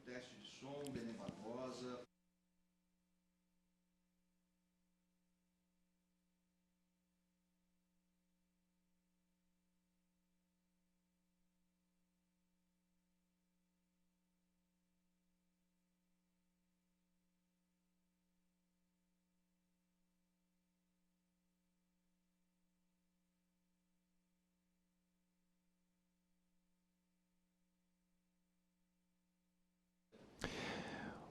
Teste de som, Benê Barbosa.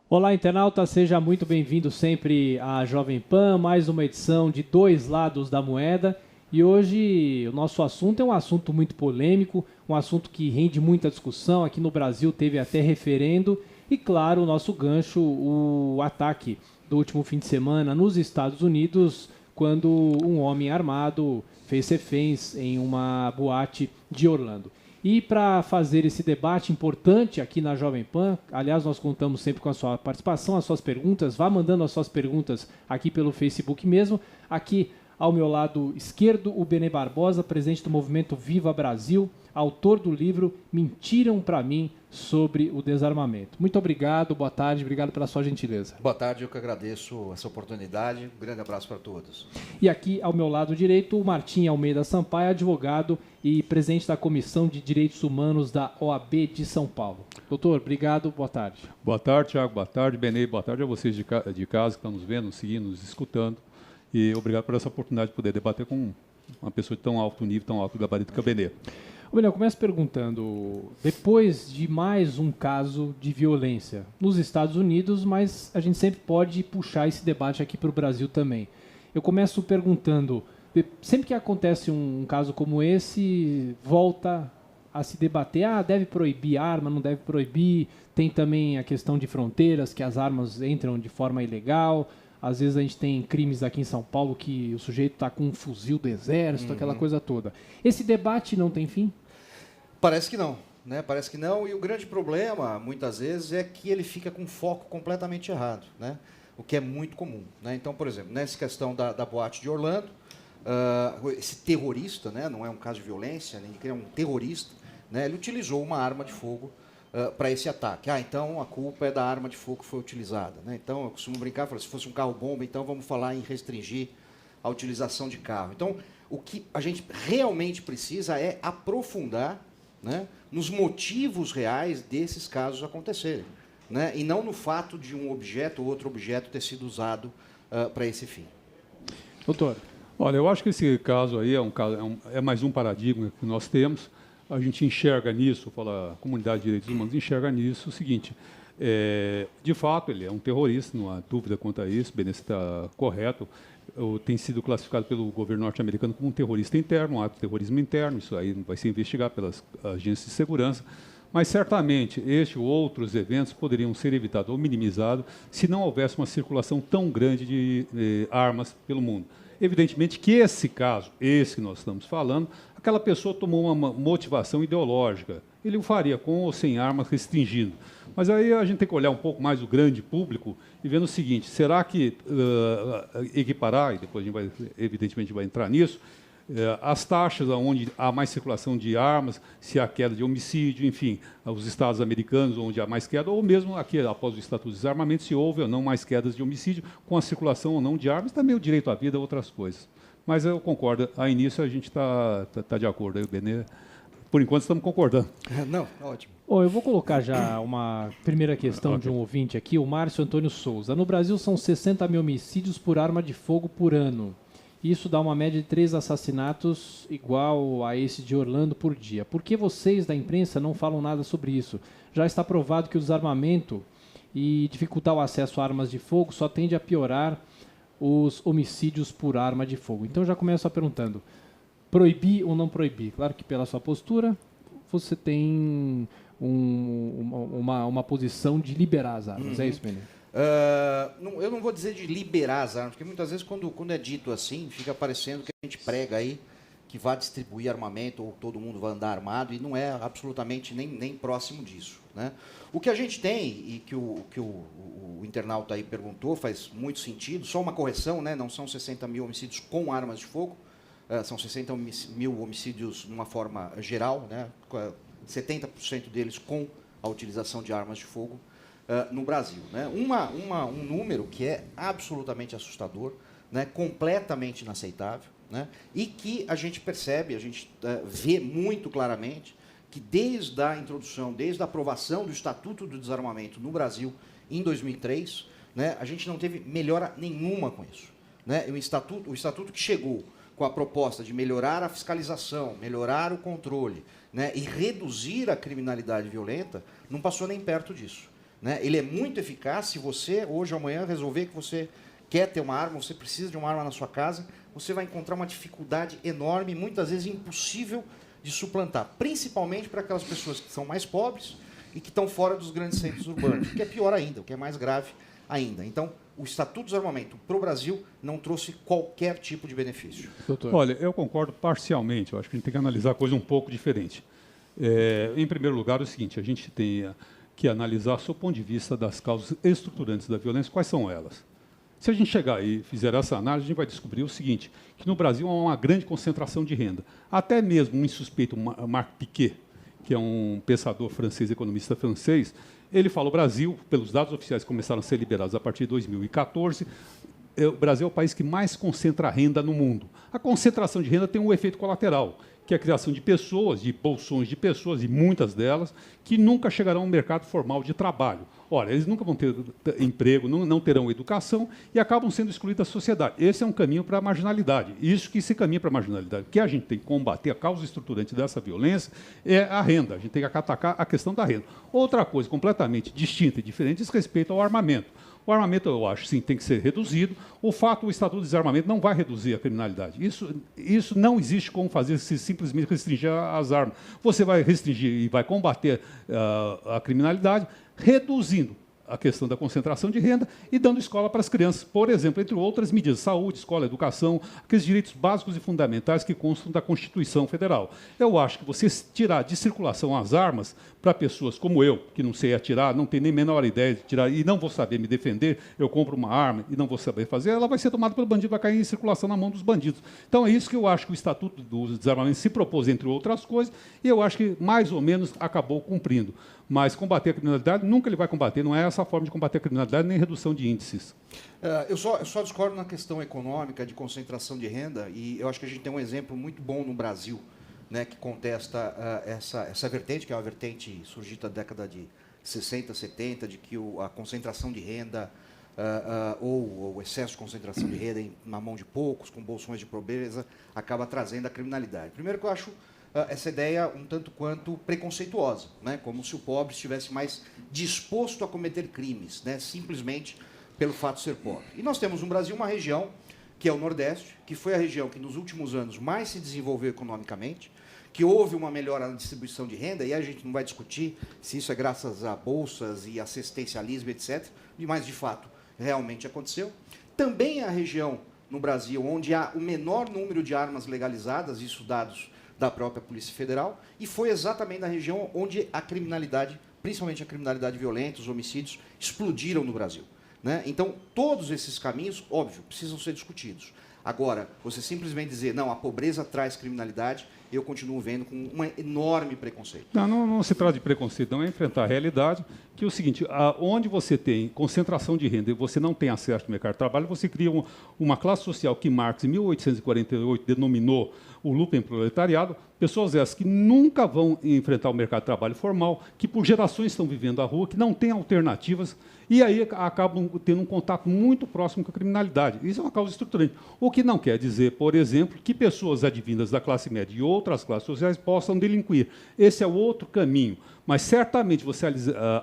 Olá, internauta, seja muito bem-vindo sempre à Jovem Pan, mais uma edição de Dois Lados da Moeda. E hoje o nosso assunto é um assunto muito polêmico, um assunto que rende muita discussão. Aqui no Brasil teve até referendo e, claro, o nosso gancho, o ataque do último fim de semana nos Estados Unidos, quando um homem armado fez reféns em uma boate de Orlando. E para fazer esse debate importante aqui na Jovem Pan, aliás, nós contamos sempre com a sua participação, as suas perguntas, vá mandando as suas perguntas aqui pelo Facebook mesmo. Aqui ao meu lado esquerdo, o Benê Barbosa, presidente do movimento Viva Brasil, autor do livro Mentiram para mim sobre o desarmamento. Muito obrigado, boa tarde, obrigado pela sua gentileza. Boa tarde, eu que agradeço essa oportunidade. Um grande abraço para todos. E aqui ao meu lado direito, o Martim Almeida Sampaio, advogado e presidente da Comissão de Direitos Humanos da OAB de São Paulo. Doutor, obrigado, boa tarde. Boa tarde, Thiago, boa tarde, Benê, boa tarde a vocês de casa que estão nos vendo, nos seguindo, nos escutando. E obrigado por essa oportunidade de poder debater com uma pessoa de tão alto nível, tão alto gabarito que é o Benê. Benê, eu começo perguntando, depois de mais um caso de violência nos Estados Unidos, mas a gente sempre pode puxar esse debate aqui para o Brasil também. Eu começo perguntando, sempre que acontece um caso como esse, volta a se debater, deve proibir arma, não deve proibir, tem também a questão de fronteiras, que as armas entram de forma ilegal. Às vezes a gente tem crimes aqui em São Paulo que o sujeito está com um fuzil do exército, aquela coisa toda. Esse debate não tem fim? Parece que não, né? Parece que não. E o grande problema, muitas vezes, é que ele fica com foco completamente errado, né? O que é muito comum, né? Então, por exemplo, nessa questão da boate de Orlando, esse terrorista, né? Não é um caso de violência, nem é um terrorista, né? Ele utilizou uma arma de fogo para esse ataque. Então a culpa é da arma de fogo que foi utilizada, né? Então eu costumo brincar, se fosse um carro-bomba, então vamos falar em restringir a utilização de carro. Então o que a gente realmente precisa é aprofundar, né, nos motivos reais desses casos acontecerem, né, e não no fato de um objeto ou outro objeto ter sido usado para esse fim. Doutor. Olha, eu acho que esse caso aí é mais um paradigma que nós temos. A gente enxerga nisso, a comunidade de direitos humanos enxerga nisso o seguinte, de fato ele é um terrorista, não há dúvida quanto a isso, Benício está correto, tem sido classificado pelo governo norte-americano como um terrorista interno, um ato de terrorismo interno, isso aí vai ser investigado pelas agências de segurança, mas certamente este ou outros eventos poderiam ser evitados ou minimizados se não houvesse uma circulação tão grande de armas pelo mundo. Evidentemente que esse caso, esse que nós estamos falando, aquela pessoa tomou uma motivação ideológica. Ele o faria com ou sem armas, restringindo. Mas aí a gente tem que olhar um pouco mais o grande público e vendo o seguinte, será que equiparar, e depois a gente vai, evidentemente vai entrar nisso, as taxas onde há mais circulação de armas, se há queda de homicídio, enfim, os estados americanos onde há mais queda, ou mesmo aqui, após o Estatuto de Desarmamento, se houve ou não mais quedas de homicídio, com a circulação ou não de armas, também o direito à vida e outras coisas. Mas eu concordo, a início a gente está de acordo, aí o Benê, por enquanto estamos concordando. Não, ótimo. Eu vou colocar já uma primeira questão de um ouvinte aqui, o Márcio Antônio Souza. No Brasil são 60 mil homicídios por arma de fogo por ano. Isso dá uma média de 3 assassinatos igual a esse de Orlando por dia. Por que vocês da imprensa não falam nada sobre isso? Já está provado que o desarmamento e dificultar o acesso a armas de fogo só tende a piorar os homicídios por arma de fogo. Então já começo a perguntando, proibir ou não proibir? Claro que pela sua postura você tem uma posição de liberar as armas, é isso, Benê? Eu não vou dizer de liberar as armas, porque muitas vezes quando é dito assim, fica parecendo que a gente prega aí que vai distribuir armamento ou todo mundo vai andar armado, e não é absolutamente nem próximo disso, né? O que a gente tem, e que o internauta aí perguntou, faz muito sentido, só uma correção, né? Não são 60 mil homicídios com armas de fogo, são 60 mil homicídios numa forma geral, né? 70% deles com a utilização de armas de fogo no Brasil. Né? Um número que é absolutamente assustador, né? Completamente inaceitável, né? E que a gente percebe, a gente vê muito claramente que desde a introdução, desde a aprovação do Estatuto do Desarmamento no Brasil em 2003, né, a gente não teve melhora nenhuma com isso. Né? O estatuto que chegou com a proposta de melhorar a fiscalização, melhorar o controle, né, e reduzir a criminalidade violenta, não passou nem perto disso. Né? Ele é muito eficaz se você, hoje ou amanhã, resolver que você quer ter uma arma, você precisa de uma arma na sua casa, você vai encontrar uma dificuldade enorme, muitas vezes impossível de suplantar, principalmente para aquelas pessoas que são mais pobres e que estão fora dos grandes centros urbanos, o que é pior ainda, o que é mais grave ainda. Então, o Estatuto do Desarmamento para o Brasil não trouxe qualquer tipo de benefício. Doutor. Olha, eu concordo parcialmente, eu acho que a gente tem que analisar a coisa um pouco diferente. Em primeiro lugar, é o seguinte, a gente tem que analisar, sob o ponto de vista das causas estruturantes da violência, quais são elas. Se a gente chegar e fizer essa análise, a gente vai descobrir o seguinte, que no Brasil há uma grande concentração de renda. Até mesmo um insuspeito, Marc Piquet, que é um pensador francês, economista francês, ele fala: o Brasil, pelos dados oficiais que começaram a ser liberados a partir de 2014, o Brasil é o país que mais concentra renda no mundo. A concentração de renda tem um efeito colateral, que é a criação de pessoas, de bolsões de pessoas, e muitas delas, que nunca chegarão ao mercado formal de trabalho. Ora, eles nunca vão ter emprego, não terão educação e acabam sendo excluídos da sociedade. Esse é um caminho para a marginalidade. Isso que se caminha para a marginalidade. O que a gente tem que combater, a causa estruturante dessa violência, é a renda. A gente tem que atacar a questão da renda. Outra coisa completamente distinta e diferente diz respeito ao armamento. O armamento, eu acho, sim, tem que ser reduzido. O fato, o Estatuto de Desarmamento não vai reduzir a criminalidade. Isso não existe como fazer se simplesmente restringir as armas. Você vai restringir e vai combater a criminalidade reduzindo a questão da concentração de renda e dando escola para as crianças, por exemplo, entre outras medidas, saúde, escola, educação, aqueles direitos básicos e fundamentais que constam da Constituição Federal. Eu acho que você tirar de circulação as armas para pessoas como eu, que não sei atirar, não tenho nem a menor ideia de tirar e não vou saber me defender, eu compro uma arma e não vou saber fazer, ela vai ser tomada pelo bandido, vai cair em circulação na mão dos bandidos. Então é isso que eu acho que o Estatuto do Desarmamento se propôs, entre outras coisas, e eu acho que mais ou menos acabou cumprindo. Mas combater a criminalidade, nunca ele vai combater, não é essa forma de combater a criminalidade, nem redução de índices. Eu só discordo na questão econômica de concentração de renda, e eu acho que a gente tem um exemplo muito bom no Brasil, né, que contesta essa vertente, que é uma vertente surgida da década de 60, 70, de que a concentração de renda ou o excesso de concentração de renda na mão de poucos, com bolsões de pobreza, acaba trazendo a criminalidade. Primeiro que eu acho essa ideia um tanto quanto preconceituosa, né? Como se o pobre estivesse mais disposto a cometer crimes, né? Simplesmente pelo fato de ser pobre. E nós temos no Brasil uma região, que é o Nordeste, que foi a região que nos últimos anos mais se desenvolveu economicamente, que houve uma melhora na distribuição de renda, e a gente não vai discutir se isso é graças a bolsas e assistencialismo, etc., mas, de fato, realmente aconteceu. Também é a região no Brasil onde há o menor número de armas legalizadas, isso dados da própria Polícia Federal, e foi exatamente na região onde a criminalidade, principalmente a criminalidade violenta, os homicídios, explodiram no Brasil. Né? Então, todos esses caminhos, óbvio, precisam ser discutidos. Agora, você simplesmente dizer, não, a pobreza traz criminalidade, eu continuo vendo com um enorme preconceito. Não se trata de preconceito, não é enfrentar a realidade, que é o seguinte, onde você tem concentração de renda e você não tem acesso ao mercado de trabalho, você cria uma classe social que Marx, em 1848, denominou o lupenproletariado, pessoas essas que nunca vão enfrentar o mercado de trabalho formal, que por gerações estão vivendo a rua, que não têm alternativas, e aí acabam tendo um contato muito próximo com a criminalidade. Isso é uma causa estruturante. O que não quer dizer, por exemplo, que pessoas advindas da classe média e outras classes sociais possam delinquir. Esse é o outro caminho. Mas, certamente, você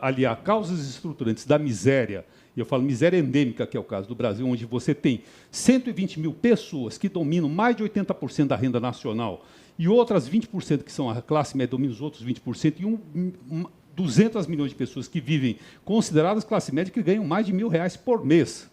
aliar causas estruturantes da miséria, e eu falo miséria endêmica, que é o caso do Brasil, onde você tem 120 mil pessoas que dominam mais de 80% da renda nacional, e outras 20% que são a classe média dominam os outros 20%, e 200 milhões de pessoas que vivem consideradas classe média que ganham mais de R$1.000 por mês.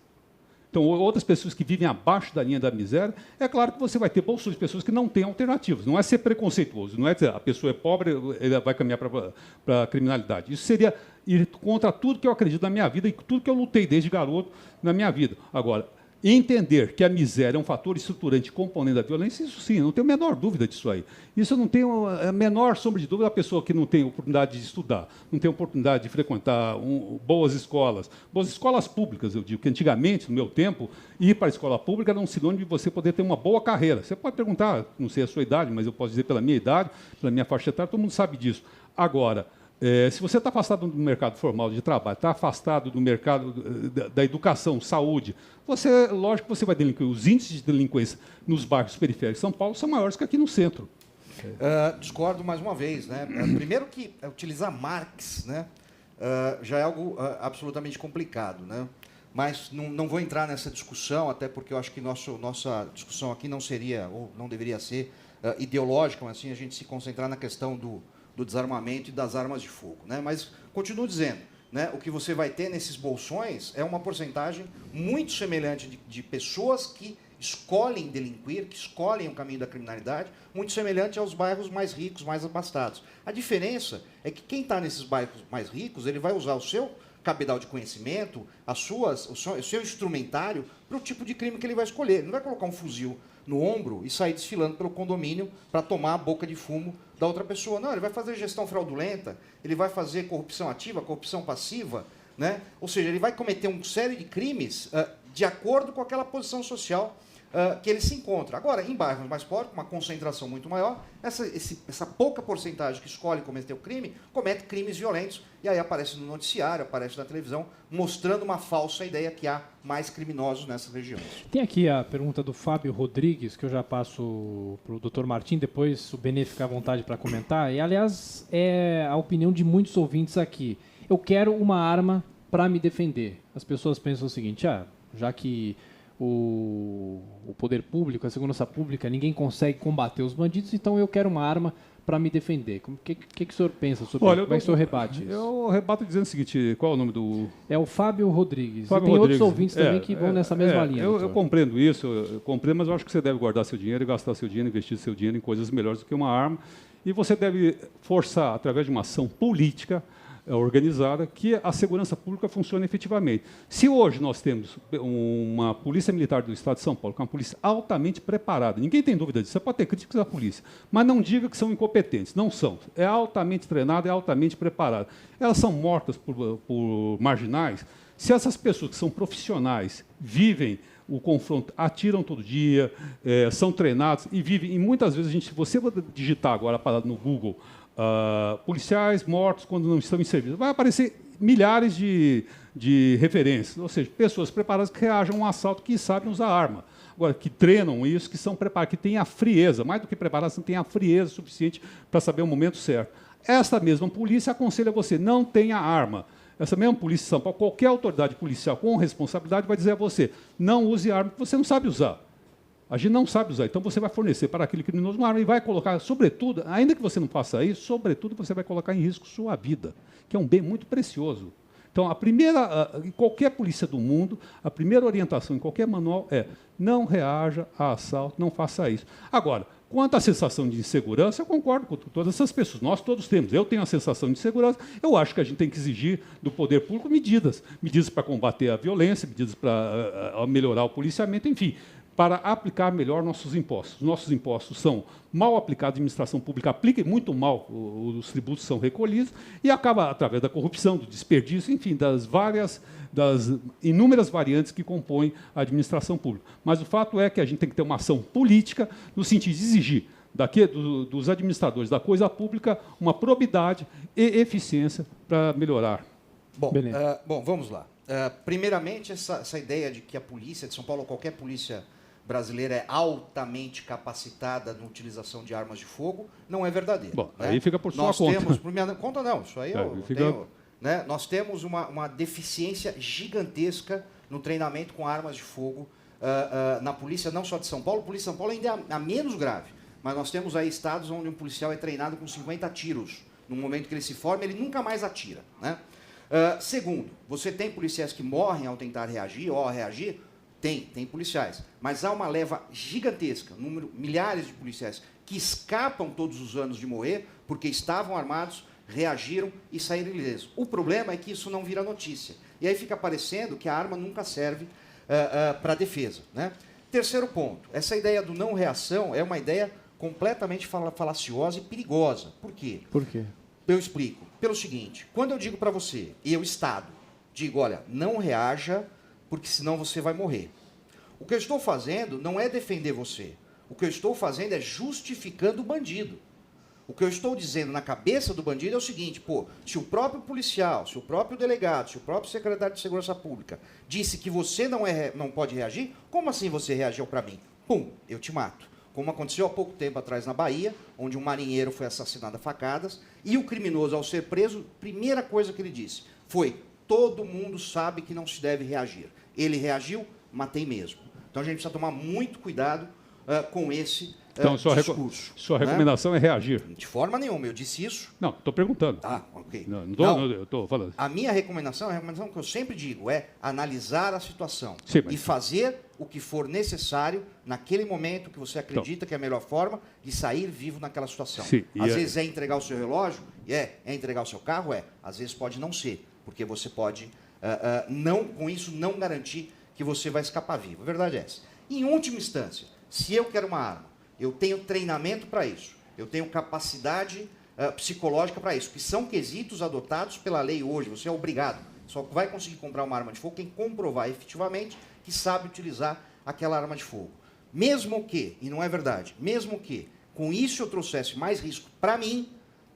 Então, outras pessoas que vivem abaixo da linha da miséria, é claro que você vai ter bolsões de pessoas que não têm alternativas. Não é ser preconceituoso, não é dizer a pessoa é pobre, ela vai caminhar para a criminalidade. Isso seria ir contra tudo que eu acredito na minha vida e tudo que eu lutei desde garoto na minha vida. Agora, e entender que a miséria é um fator estruturante componente da violência, isso sim, não tenho a menor dúvida disso aí. Isso eu não tenho a menor sombra de dúvida da pessoa que não tem oportunidade de estudar, não tem oportunidade de frequentar boas escolas públicas, eu digo, que antigamente, no meu tempo, ir para a escola pública era um sinônimo de você poder ter uma boa carreira. Você pode perguntar, não sei a sua idade, mas eu posso dizer pela minha idade, pela minha faixa etária, todo mundo sabe disso. Agora, se você está afastado do mercado formal de trabalho, está afastado do mercado da educação, saúde, lógico que você vai delinquir. Os índices de delinquência nos bairros periféricos de São Paulo são maiores que aqui no centro. Discordo mais uma vez, né? Primeiro que utilizar Marx, né, já é algo absolutamente complicado, né? Mas não vou entrar nessa discussão, até porque eu acho que nossa discussão aqui não seria, ou não deveria ser, ideológica, mas sim a gente se concentrar na questão do desarmamento e das armas de fogo, né? Mas continuo dizendo, né, o que você vai ter nesses bolsões é uma porcentagem muito semelhante de pessoas que escolhem delinquir, que escolhem o caminho da criminalidade, muito semelhante aos bairros mais ricos, mais abastados. A diferença é que quem está nesses bairros mais ricos, ele vai usar o seu cabedal de conhecimento, o seu instrumentário para o tipo de crime que ele vai escolher. Ele não vai colocar um fuzil no ombro e sair desfilando pelo condomínio para tomar a boca de fumo da outra pessoa. Não, ele vai fazer gestão fraudulenta, ele vai fazer corrupção ativa, corrupção passiva, né? Ou seja, ele vai cometer uma série de crimes de acordo com aquela posição social que ele se encontra. Agora, em bairros mais pobres, com uma concentração muito maior, essa pouca porcentagem que escolhe cometer o crime, comete crimes violentos, e aí aparece no noticiário, aparece na televisão, mostrando uma falsa ideia que há mais criminosos nessas regiões. Tem aqui a pergunta do Fábio Rodrigues, que eu já passo para o Dr. Martim, depois o Benê fica à vontade para comentar, e, aliás, é a opinião de muitos ouvintes aqui. Eu quero uma arma para me defender. As pessoas pensam o seguinte, já que o poder público, a segurança pública, ninguém consegue combater os bandidos, então eu quero uma arma para me defender. O que o senhor pensa sobre isso? Como é que o senhor rebate isso? Eu rebato dizendo o seguinte, qual é o nome do... É o Fábio Rodrigues. Fábio e tem Rodrigues. Outros ouvintes também que vão nessa mesma linha. Eu compreendo isso, eu compreendo, mas eu acho que você deve guardar seu dinheiro e gastar seu dinheiro, investir seu dinheiro em coisas melhores do que uma arma. E você deve forçar, através de uma ação política, organizada, que a segurança pública funcione efetivamente. Se hoje nós temos uma polícia militar do Estado de São Paulo, que é uma polícia altamente preparada, ninguém tem dúvida disso, você pode ter críticas à polícia, mas não diga que são incompetentes, não são. É altamente treinada, é altamente preparada. Elas são mortas por marginais. Se essas pessoas que são profissionais vivem o confronto, atiram todo dia, são treinados e vivem, e muitas vezes, se você digitar agora a parada no Google, policiais mortos quando não estão em serviço, vai aparecer milhares de referências, ou seja, pessoas preparadas que reajam a um assalto, que sabem usar arma. Agora, que treinam isso, que são preparados, que têm a frieza, mais do que preparação, têm a frieza suficiente para saber o momento certo. Essa mesma polícia aconselha você, não tenha arma. Essa mesma polícia de São Paulo, qualquer autoridade policial com responsabilidade vai dizer a você, não use arma que você não sabe usar. A gente não sabe usar, então você vai fornecer para aquele criminoso uma arma e vai colocar, sobretudo, ainda que você não faça isso, sobretudo você vai colocar em risco sua vida, que é um bem muito precioso. Então, em qualquer polícia do mundo, a primeira orientação em qualquer manual é não reaja a assalto, não faça isso. Agora, quanto à sensação de insegurança, eu concordo com todas essas pessoas, nós todos temos. Eu tenho a sensação de insegurança, eu acho que a gente tem que exigir do poder público medidas para combater a violência, medidas para melhorar o policiamento, enfim, para aplicar melhor nossos impostos. Nossos impostos são mal aplicados, a administração pública aplica muito mal, os tributos são recolhidos, e acaba, através da corrupção, do desperdício, enfim, das inúmeras variantes que compõem a administração pública. Mas o fato é que a gente tem que ter uma ação política no sentido de exigir dos administradores da coisa pública uma probidade e eficiência para melhorar. Bom, vamos lá. Primeiramente, essa ideia de que a polícia de São Paulo, ou qualquer polícia brasileira, é altamente capacitada na utilização de armas de fogo, não é verdadeira. Bom, né? aí fica por sua conta. Por minha conta não, isso aí eu tenho... Né? Nós temos uma deficiência gigantesca no treinamento com armas de fogo na polícia, não só de São Paulo. A polícia de São Paulo ainda é a menos grave, mas nós temos aí estados onde um policial é treinado com 50 tiros. No momento que ele se forma, ele nunca mais atira, né? Segundo, você tem policiais que morrem ao tentar reagir ou ao reagir? Tem policiais. Mas há uma leva gigantesca, milhares de policiais que escapam todos os anos de morrer porque estavam armados, reagiram e saíram ilesos. O problema é que isso não vira notícia. E aí fica parecendo que a arma nunca serve para a defesa, né? Terceiro ponto, essa ideia do não reação é uma ideia completamente falaciosa e perigosa. Por quê? Por quê? Eu explico. Pelo seguinte, quando eu digo para você, eu, Estado, digo, olha, não reaja, porque senão você vai morrer. O que eu estou fazendo não é defender você. O que eu estou fazendo é justificando o bandido. O que eu estou dizendo na cabeça do bandido é o seguinte, pô, se o próprio policial, se o próprio delegado, se o próprio secretário de Segurança Pública disse que você não pode reagir, como assim você reagiu para mim? Pum, eu te mato. Como aconteceu há pouco tempo atrás na Bahia, onde um marinheiro foi assassinado a facadas, e o criminoso, ao ser preso, primeira coisa que ele disse foi, todo mundo sabe que não se deve reagir. Ele reagiu, matei mesmo. Então a gente precisa tomar muito cuidado com esse então, discurso. Sua recomendação é reagir? De forma nenhuma, eu disse isso. Não, estou perguntando. Ah, ok. Eu estou falando. A minha recomendação, a recomendação que eu sempre digo, é analisar a situação e fazer o que for necessário naquele momento que você acredita que é a melhor forma de sair vivo naquela situação. Sim, às vezes é entregar o seu relógio, é entregar o seu carro, às vezes pode não ser, porque você pode, com isso, não garantir que você vai escapar vivo. A verdade é essa. Em última instância, se eu quero uma arma, eu tenho treinamento para isso, eu tenho capacidade psicológica para isso, que são quesitos adotados pela lei hoje. Você é obrigado, só vai conseguir comprar uma arma de fogo quem comprovar efetivamente que sabe utilizar aquela arma de fogo. Mesmo que, e não é verdade, mesmo que com isso eu trouxesse mais risco para mim,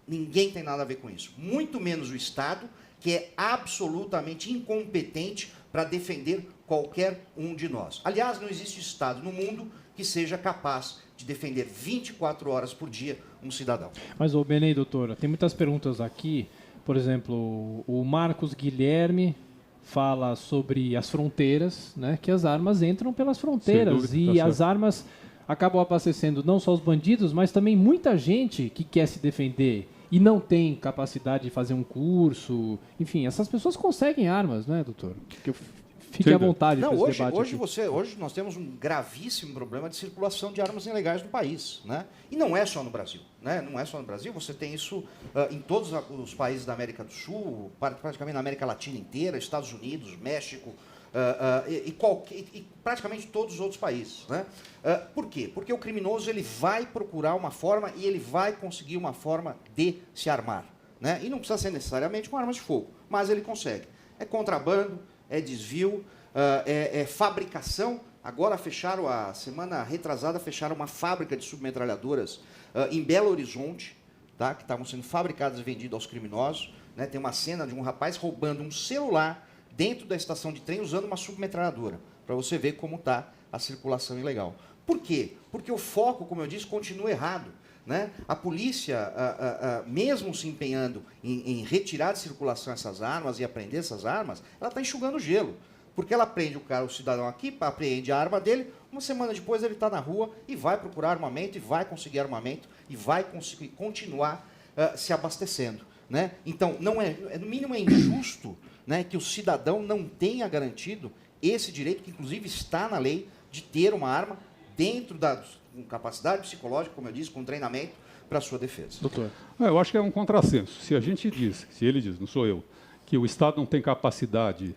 ninguém tem nada a ver com isso. Muito menos o Estado, que é absolutamente incompetente para defender qualquer um de nós. Aliás, não existe Estado no mundo que seja capaz de defender 24 horas por dia um cidadão. Mas, Benê, doutora, tem muitas perguntas aqui. Por exemplo, o Marcos Guilherme fala sobre as fronteiras, né, que as armas entram pelas fronteiras. Dúvida, e as armas acabam abastecendo não só os bandidos, mas também muita gente que quer se defender e não tem capacidade de fazer um curso. Enfim, essas pessoas conseguem armas, né, doutor? Fique à vontade para esse debate. Hoje nós temos um gravíssimo problema de circulação de armas ilegais no país, né? E não é só no Brasil, né? Não é só no Brasil, você tem isso em todos os países da América do Sul, praticamente na América Latina inteira, Estados Unidos, México, e praticamente todos os outros países, né? Por quê? Porque o criminoso ele vai procurar uma forma e ele vai conseguir uma forma de se armar, né? E não precisa ser necessariamente com armas de fogo, mas ele consegue. É contrabando, é desvio, é fabricação. Agora fecharam, a semana retrasada, fecharam uma fábrica de submetralhadoras em Belo Horizonte, tá? Que estavam sendo fabricadas e vendidas aos criminosos, né? Tem uma cena de um rapaz roubando um celular dentro da estação de trem usando uma submetralhadora, para você ver como está a circulação ilegal. Por quê? Porque o foco, como eu disse, continua errado, né? A polícia, mesmo se empenhando em retirar de circulação essas armas e apreender essas armas, ela está enxugando gelo. Porque ela prende o cidadão aqui, apreende a arma dele, uma semana depois ele está na rua e vai procurar armamento, e vai conseguir armamento, e vai conseguir continuar se abastecendo, né? Então, no mínimo é injusto, né, que o cidadão não tenha garantido esse direito, que inclusive está na lei, de ter uma arma dentro com capacidade psicológica, como eu disse, com treinamento para a sua defesa. Doutor. Eu acho que é um contrassenso. Se a gente diz, se ele diz, não sou eu, que o Estado não tem capacidade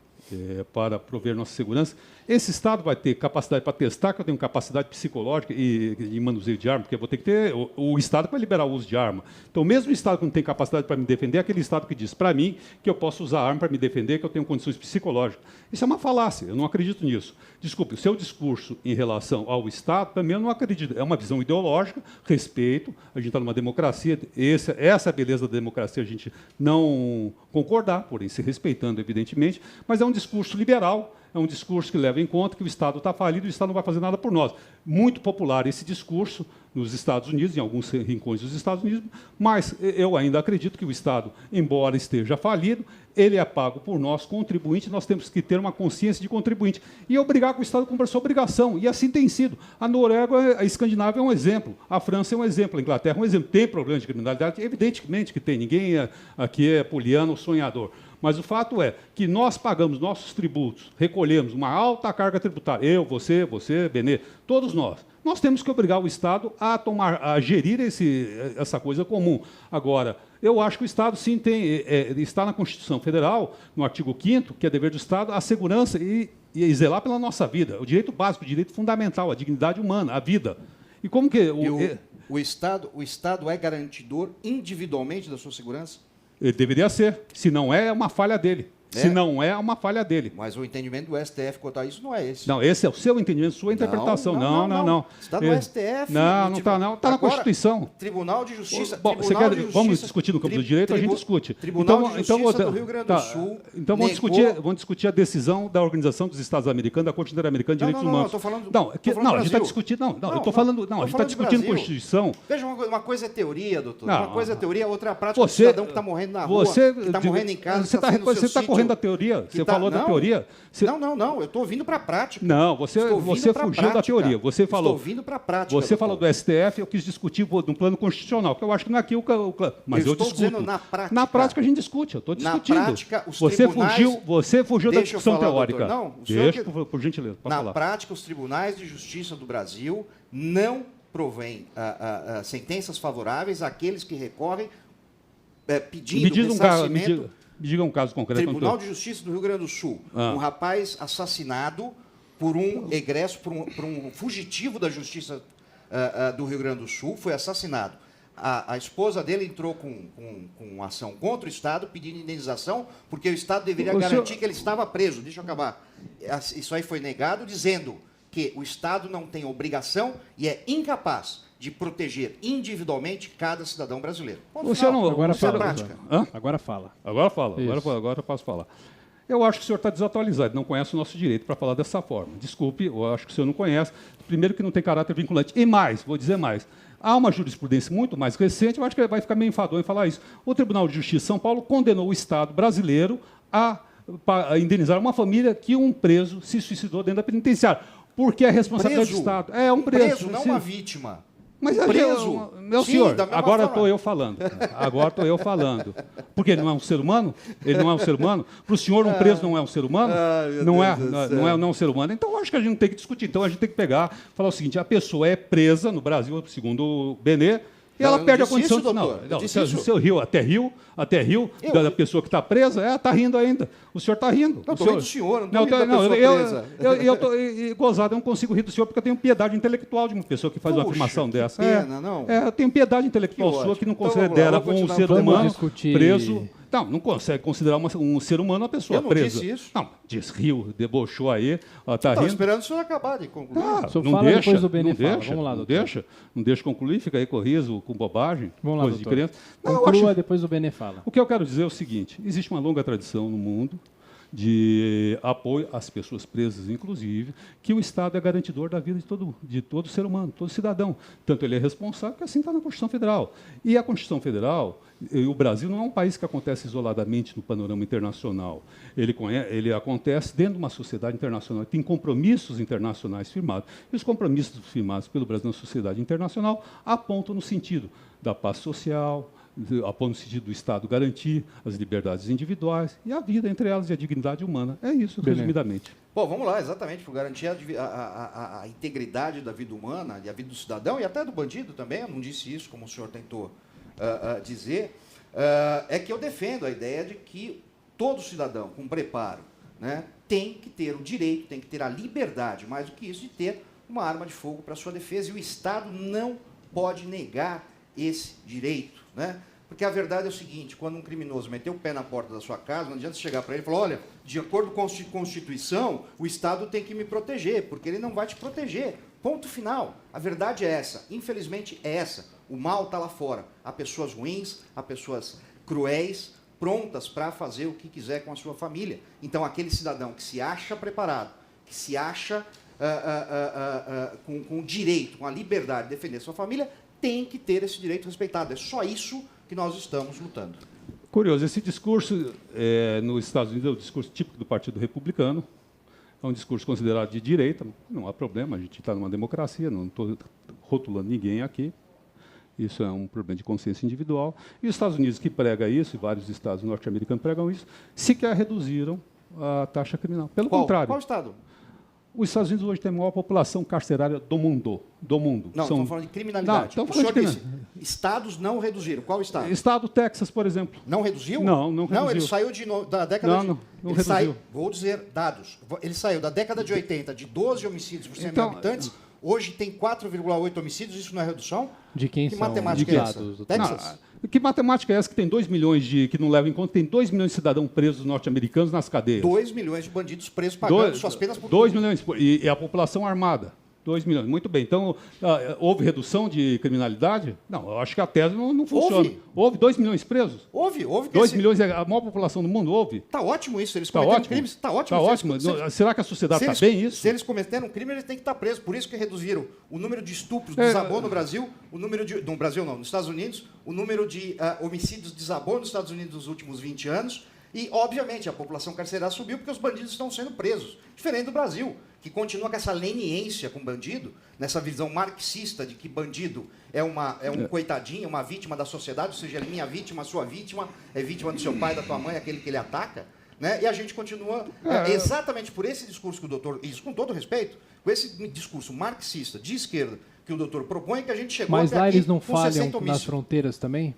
para prover nossa segurança, esse Estado vai ter capacidade para testar que eu tenho capacidade psicológica e manuseio de arma, porque eu vou ter que ter o Estado para liberar o uso de arma. Então, mesmo o Estado que não tem capacidade para me defender, é aquele Estado que diz para mim que eu posso usar arma para me defender, que eu tenho condições psicológicas. Isso é uma falácia, eu não acredito nisso. Desculpe, o seu discurso em relação ao Estado, também eu não acredito. É uma visão ideológica, respeito, a gente está numa democracia, essa é a beleza da democracia, a gente não concordar, porém se respeitando, evidentemente, mas é um discurso liberal, é um discurso que leva em conta que o Estado está falido e o Estado não vai fazer nada por nós. Muito popular esse discurso nos Estados Unidos, em alguns rincões dos Estados Unidos, mas eu ainda acredito que o Estado, embora esteja falido, ele é pago por nós, contribuinte, nós temos que ter uma consciência de contribuinte e obrigar que o Estado cumpra a sua obrigação, e assim tem sido. A Noruega, a Escandinávia é um exemplo, a França é um exemplo, a Inglaterra é um exemplo. Tem problema de criminalidade? Evidentemente que tem, ninguém aqui é poliano ou sonhador. Mas o fato é que nós pagamos nossos tributos, recolhemos uma alta carga tributária, eu, você, Benê, todos nós. Nós temos que obrigar o Estado a gerir essa coisa comum. Agora, eu acho que o Estado, sim, está na Constituição Federal, no artigo 5º, que é dever do Estado, a segurança e e zelar pela nossa vida. O direito básico, o direito fundamental, a dignidade humana, a vida. E como que... O Estado é garantidor individualmente da sua segurança? Ele deveria ser. Se não é uma falha dele. Se não é uma falha dele. Mas o entendimento do STF quanto a isso não é esse. Não, esse é o seu entendimento, sua interpretação. Não. Está no STF. Não está não. Está na Constituição. Tribunal de Justiça. Bom, vamos discutir no campo do direito, a gente discute. Tribunal de Justiça do Rio Grande do Sul. Então vamos discutir a decisão da Organização dos Estados Americanos, da Corte Interamericana de Direitos Humanos. Estou falando. A gente está discutindo. Não, eu estou falando. Não, a gente está discutindo Constituição. Veja, uma coisa é teoria, doutor. Uma coisa é teoria, outra é a prática do cidadão que está morrendo na rua, que está morrendo em casa. Você está correndo da teoria. Você falou da teoria. Não. Eu estou vindo para a prática. Não, você fugiu da teoria. Você falou. Estou vindo para a prática. Você falou do STF, eu quis discutir no plano constitucional, que eu acho que não é aqui o mas eu discuto. Dizendo na prática. Na prática a gente discute, eu estou discutindo. Na prática, os você fugiu da discussão teórica. Não, deixa, por gentileza. Na prática, os tribunais de justiça do Brasil não provêm sentenças favoráveis àqueles que recorrem pedindo ressarcimento. Me diga um caso concreto. Tribunal de Justiça do Rio Grande do Sul. Um rapaz assassinado por um egresso, por um fugitivo da Justiça do Rio Grande do Sul, foi assassinado. A esposa dele entrou com ação contra o Estado, pedindo indenização, porque o Estado deveria garantir que ele estava preso. Deixa eu acabar. Isso aí foi negado, dizendo que o Estado não tem obrigação e é incapaz de proteger individualmente cada cidadão brasileiro. Agora fala. Agora eu posso falar. Eu acho que o senhor está desatualizado, não conhece o nosso direito para falar dessa forma. Desculpe, eu acho que o senhor não conhece. Primeiro que não tem caráter vinculante. E mais, vou dizer mais. Há uma jurisprudência muito mais recente, eu acho que ele vai ficar meio enfadonho em falar isso. O Tribunal de Justiça de São Paulo condenou o Estado brasileiro a indenizar uma família que um preso se suicidou dentro da penitenciária. Porque é responsabilidade do Estado. É um preso. Não uma vítima. Mas preso. Meu senhor, agora estou eu falando. Porque ele não é um ser humano? Ele não é um ser humano? Para o senhor, um preso não é um ser humano? Não é um ser humano? Então, eu acho que a gente não tem que discutir. Então, a gente tem que falar o seguinte, a pessoa é presa no Brasil, segundo o Benê, e ela perde a condição de... O seu Rio, até Rio, da pessoa que está presa, está rindo ainda. O senhor está rindo. Não, estou rindo do senhor, não estou rindo da pessoa presa. Eu estou gozado, eu não consigo rir do senhor porque eu tenho piedade intelectual de uma pessoa que faz uma afirmação dessa. Eu tenho piedade intelectual sua que não considera um ser humano preso... Não consegue considerar um ser humano uma pessoa presa. Eu não disse isso. Não, riu, debochou aí. Está rindo. Esperando o senhor acabar de concluir. Não deixa, depois do Benê fala. Vamos lá, doutor. Não deixa concluir, fica aí com riso, com bobagem, Vamos lá, coisa de criança. Conclua, depois o Benê fala. O que eu quero dizer é o seguinte, existe uma longa tradição no mundo de apoio às pessoas presas, inclusive, que o Estado é garantidor da vida de todo ser humano, todo cidadão. Tanto ele é responsável, que assim está na Constituição Federal. E a Constituição Federal, o Brasil não é um país que acontece isoladamente no panorama internacional. Ele acontece dentro de uma sociedade internacional, tem compromissos internacionais firmados. E os compromissos firmados pelo Brasil na sociedade internacional apontam no sentido da paz social, apontam no sentido do Estado garantir as liberdades individuais e a vida entre elas e a dignidade humana. É isso, resumidamente. Bom, vamos lá, exatamente, por garantir a integridade da vida humana e a vida do cidadão e até do bandido também, eu não disse isso, como o senhor tentou dizer, é que eu defendo a ideia de que todo cidadão com preparo, né, tem que ter o direito, tem que ter a liberdade, mais do que isso, de ter uma arma de fogo para sua defesa, e o Estado não pode negar esse direito, né? Porque a verdade é o seguinte, quando um criminoso meteu o pé na porta da sua casa, não adianta você chegar para ele e falar, olha, de acordo com a Constituição, o Estado tem que me proteger, porque ele não vai te proteger. Ponto final. A verdade é essa. Infelizmente é essa. O mal está lá fora. Há pessoas ruins, há pessoas cruéis, prontas para fazer o que quiser com a sua família. Então, aquele cidadão que se acha preparado, que se acha com o direito, com a liberdade de defender sua família, tem que ter esse direito respeitado. É só isso que nós estamos lutando. Curioso, esse discurso nos Estados Unidos é o discurso típico do Partido Republicano. É um discurso considerado de direita, não há problema, a gente está numa democracia, não estou rotulando ninguém aqui. Isso é um problema de consciência individual. E os Estados Unidos, que prega isso, e vários estados norte-americanos pregam isso, sequer reduziram a taxa criminal. Pelo contrário. Qual estado? Os Estados Unidos hoje têm a maior população carcerária do mundo. Não, estamos falando de criminalidade. Não, o senhor disse, estados não reduziram. Qual estado? Estado Texas, por exemplo. Não reduziu? Não reduziu. Não, ele saiu da década Não ele reduziu. Vou dizer dados. Ele saiu da década de 80 de 12 homicídios por 100 mil Então, habitantes. Hoje tem 4,8 homicídios. Isso não é redução? De quem que são matemática é essa? indicados, Texas? Que matemática é essa que tem 2 milhões que não leva em conta, tem 2 milhões de cidadãos presos norte-americanos nas cadeias? 2 milhões de bandidos presos pagando suas penas por 2 milhões, e a população armada. 2 milhões, muito bem. Então, houve redução de criminalidade? Não, eu acho que a tese não funciona. Houve 2 milhões presos? Houve. 2 milhões é a maior população do mundo? Houve? Está ótimo isso, eles Tá cometeram ótimo. crimes. Está ótimo. Tá ótimo. Será que a sociedade está bem isso? Se eles cometeram um crime, eles têm que estar presos. Por isso que reduziram o número de estupros, desabou no Brasil, o número de... No Brasil não, nos Estados Unidos, o número de homicídios desabou nos Estados Unidos nos últimos 20 anos. E, obviamente, a população carcerária subiu porque os bandidos estão sendo presos. Diferente do Brasil, que continua com essa leniência com bandido, nessa visão marxista de que bandido é um coitadinho, uma vítima da sociedade, ou seja, ele é minha vítima, sua vítima, é vítima do seu pai, da tua mãe, aquele que ele ataca. Né? E a gente continua, exatamente por esse discurso que o doutor, isso com todo respeito, com esse discurso marxista de esquerda que o doutor propõe, que a gente chegou Mas até lá aqui eles não com 60 falham nas homicídios. fronteiras também?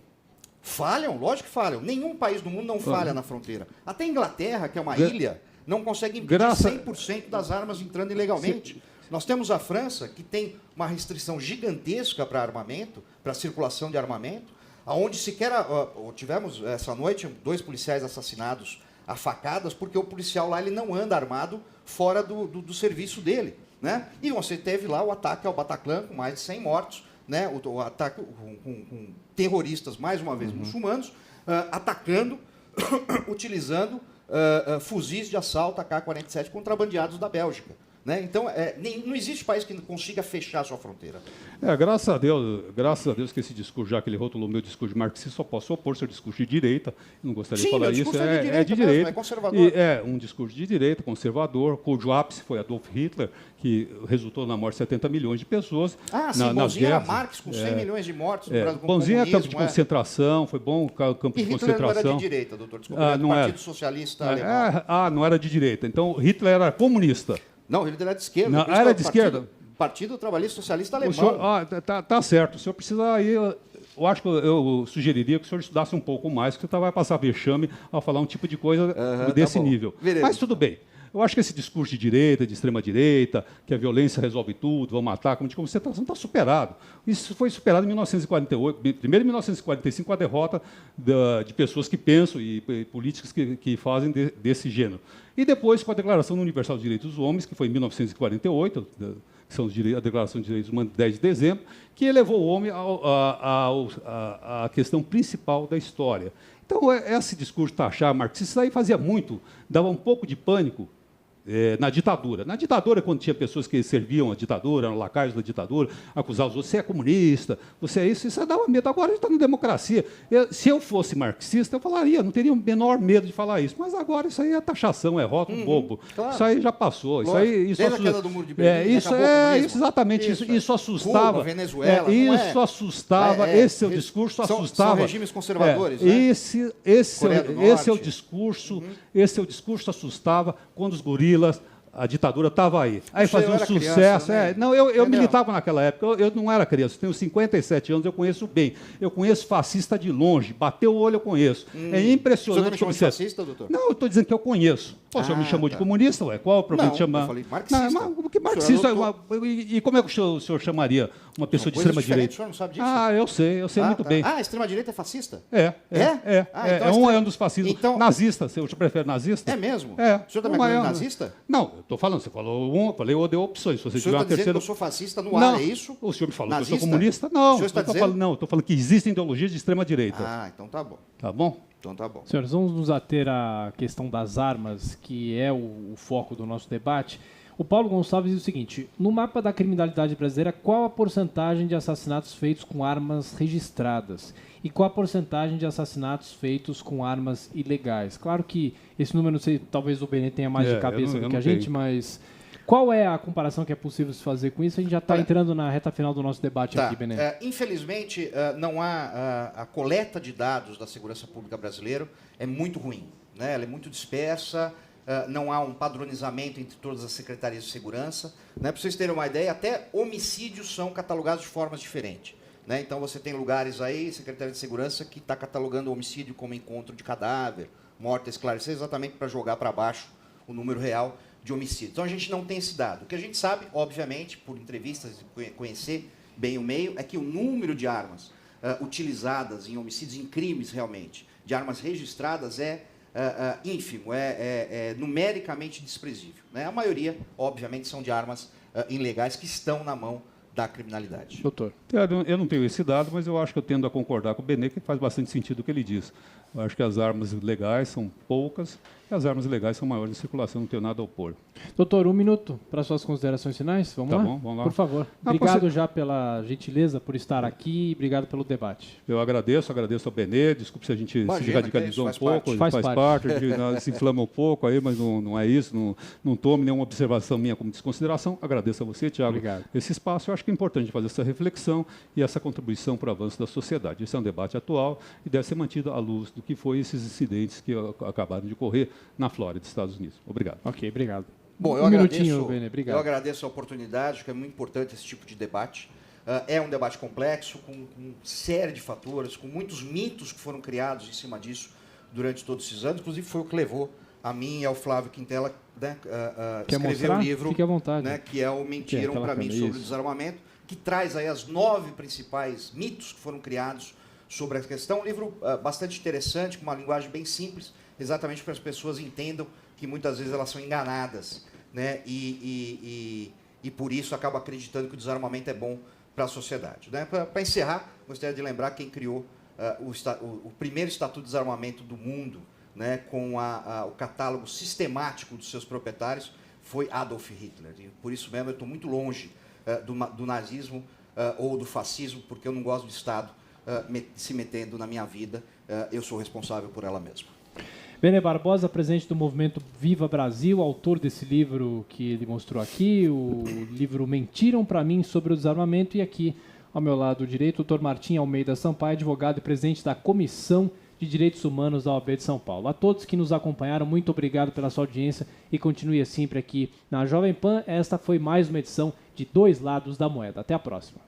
Falham, lógico que falham. Nenhum país do mundo não falha na fronteira. Até a Inglaterra, que é uma ilha, não consegue impedir 100% das armas entrando ilegalmente. Nós temos a França, que tem uma restrição gigantesca para armamento, para circulação de armamento, aonde sequer tivemos essa noite 2 policiais assassinados a facadas, porque o policial lá ele não anda armado fora do serviço dele. Né? E você teve lá o ataque ao Bataclan, com mais de 100 mortos, né? O ataque com terroristas, mais uma vez, muçulmanos, atacando, utilizando fuzis de assalto AK-47 contrabandeados da Bélgica. Né? Então, não existe país que consiga fechar a sua fronteira. Graças a Deus que esse discurso, já que ele rotulou meu discurso de marxista, só posso opor seu discurso de direita. Não gostaria de falar isso. É de direita. Mesmo, é conservador. E é um discurso de direita, conservador, cujo ápice foi Adolf Hitler, que resultou na morte de 70 milhões de pessoas. Bonzinho era Marx, com 100 milhões de mortos. Bonzinho é campo de concentração, foi bom campo de Hitler concentração. Não era de direita, doutor, desculpa, era do Partido Socialista Alemão. Não era de direita. Então, Hitler era comunista. Não, ele era de esquerda. Não, era de esquerda? Partido Trabalhista Socialista Alemão. O senhor, tá certo. O senhor precisa ir... Eu acho que eu sugeriria que o senhor estudasse um pouco mais, porque você vai passar vexame ao falar um tipo de coisa desse nível. Veremos. Mas tudo bem. Eu acho que esse discurso de direita, de extrema-direita, que a violência resolve tudo, vão matar, como você está superado. Isso foi superado em 1948, primeiro em 1945, com a derrota de pessoas que pensam e políticos que fazem desse gênero. E depois com a Declaração Universal dos Direitos dos Homens, que foi em 1948, que são a Declaração de Direitos Humanos de 10 de dezembro, que elevou o homem à questão principal da história. Então, esse discurso taxar marxista aí fazia muito, dava um pouco de pânico na ditadura. Na ditadura, quando tinha pessoas que serviam a ditadura, eram lacaios da ditadura, acusavam os outros, você é comunista, você é isso dava medo. Agora a gente está na democracia. Se eu fosse marxista, eu falaria, não teria o menor medo de falar isso. Mas agora isso aí é taxação, é rótulo bobo. Claro. Isso aí já passou. Isso aí, isso desde a queda do muro de Berlim, exatamente. Isso assustava. Cuba, Venezuela, isso assustava. Esse seu discurso assustava. São regimes conservadores. Esse é o discurso. Esse é o discurso assustava quando os gorilas, a ditadura estava aí. Aí fazia um sucesso. Eu militava naquela época. Eu não era criança. Eu tenho 57 anos, eu conheço bem. Eu conheço fascista de longe. Bateu o olho, eu conheço. É impressionante. Você me chamou de fascista, doutor? Não, eu estou dizendo que eu conheço. O senhor me chamou de comunista, ué? Qual é o problema de chamar? Eu falei marxista. Não, que marxista? E como é que o senhor chamaria uma pessoa de extrema-direita? O senhor não sabe disso? Eu sei muito bem. A extrema-direita é fascista? É um dos fascistas. Então, nazista. Você prefere nazista? É mesmo? É. O senhor está me acusando de nazista? Não, eu estou falando, você falou eu falei, eu dei opções. Se você o senhor está dizendo que eu sou fascista no ar, é isso? O senhor me falou nazista? que eu sou comunista? Não, o senhor está dizendo? Não, estou falando que existem ideologias de extrema-direita. Então tá bom. Tá bom? Então tá bom. Senhores, vamos nos ater à questão das armas, que é o foco do nosso debate. O Paulo Gonçalves diz o seguinte: no mapa da criminalidade brasileira, qual a porcentagem de assassinatos feitos com armas registradas? E qual a porcentagem de assassinatos feitos com armas ilegais? Claro que esse número, não sei, talvez o Benê tenha mais de cabeça do que a gente, mas qual é a comparação que é possível se fazer com isso? A gente já está entrando na reta final do nosso debate aqui, Benê. Infelizmente, não há a coleta de dados da segurança pública brasileira é muito ruim, né? Ela é muito dispersa. não há um padronizamento entre todas as secretarias de segurança. Né? Para vocês terem uma ideia, até homicídios são catalogados de formas diferentes. Né? Então você tem lugares aí, Secretaria de Segurança, que está catalogando o homicídio como encontro de cadáver, morte a esclarecer, exatamente para jogar para baixo o número real de homicídios. Então a gente não tem esse dado. O que a gente sabe, obviamente, por entrevistas e conhecer bem o meio, é que o número de armas utilizadas em homicídios, em crimes realmente, de armas registradas é ínfimo, é numericamente desprezível. Né? A maioria, obviamente, são de armas ilegais que estão na mão da criminalidade. Doutor. Eu não tenho esse dado, mas eu acho que eu tendo a concordar com o Benê, que faz bastante sentido o que ele diz. Eu acho que as armas legais são poucas e as armas ilegais são maiores em circulação, não tenho nada a opor. Doutor, 1 minuto para suas considerações finais. Vamos Tá lá? bom, vamos lá. Por favor. Obrigado já pela gentileza, por estar aqui e obrigado pelo debate. Eu agradeço ao Benê, desculpe se a gente se radicalizou um pouco, faz parte. Se inflama um pouco aí, mas não é isso, não tome nenhuma observação minha como desconsideração. Agradeço a você, Tiago, Obrigado. esse espaço. Eu acho que é importante fazer essa reflexão e essa contribuição para o avanço da sociedade. Esse é um debate atual e deve ser mantido à luz do que foi esses incidentes que acabaram de ocorrer na Flórida, Estados Unidos. Obrigado. Ok, obrigado. Bom, eu agradeço a oportunidade, acho que é muito importante esse tipo de debate. É um debate complexo, com série de fatores, com muitos mitos que foram criados em cima disso durante todos esses anos. Inclusive, foi o que levou a mim e ao Flávio Quintela, né, escrever o livro, Fique à vontade. Né, que é o Mentiram para Mim sobre o Desarmamento, que traz aí as 9 principais mitos que foram criados sobre a questão. Um livro bastante interessante, com uma linguagem bem simples, exatamente para as pessoas entendam que muitas vezes elas são enganadas, né? E por isso acabam acreditando que o desarmamento é bom para a sociedade. Né? Para encerrar, gostaria de lembrar quem criou o primeiro Estatuto de Desarmamento do mundo, né? Com o catálogo sistemático dos seus proprietários, foi Adolf Hitler. E por isso mesmo eu estou muito longe do nazismo ou do fascismo, porque eu não gosto de Estado se metendo na minha vida. Eu sou responsável por ela mesma. Benê Barbosa, presidente do movimento Viva Brasil, autor desse livro que ele mostrou aqui, o livro Mentiram para Mim sobre o Desarmamento, e aqui ao meu lado direito, o Dr. Martim Almeida Sampaio, advogado e presidente da Comissão de Direitos Humanos da OAB de São Paulo. A todos que nos acompanharam, muito obrigado pela sua audiência e continue sempre aqui na Jovem Pan. Esta foi mais uma edição de Dois Lados da Moeda. Até a próxima.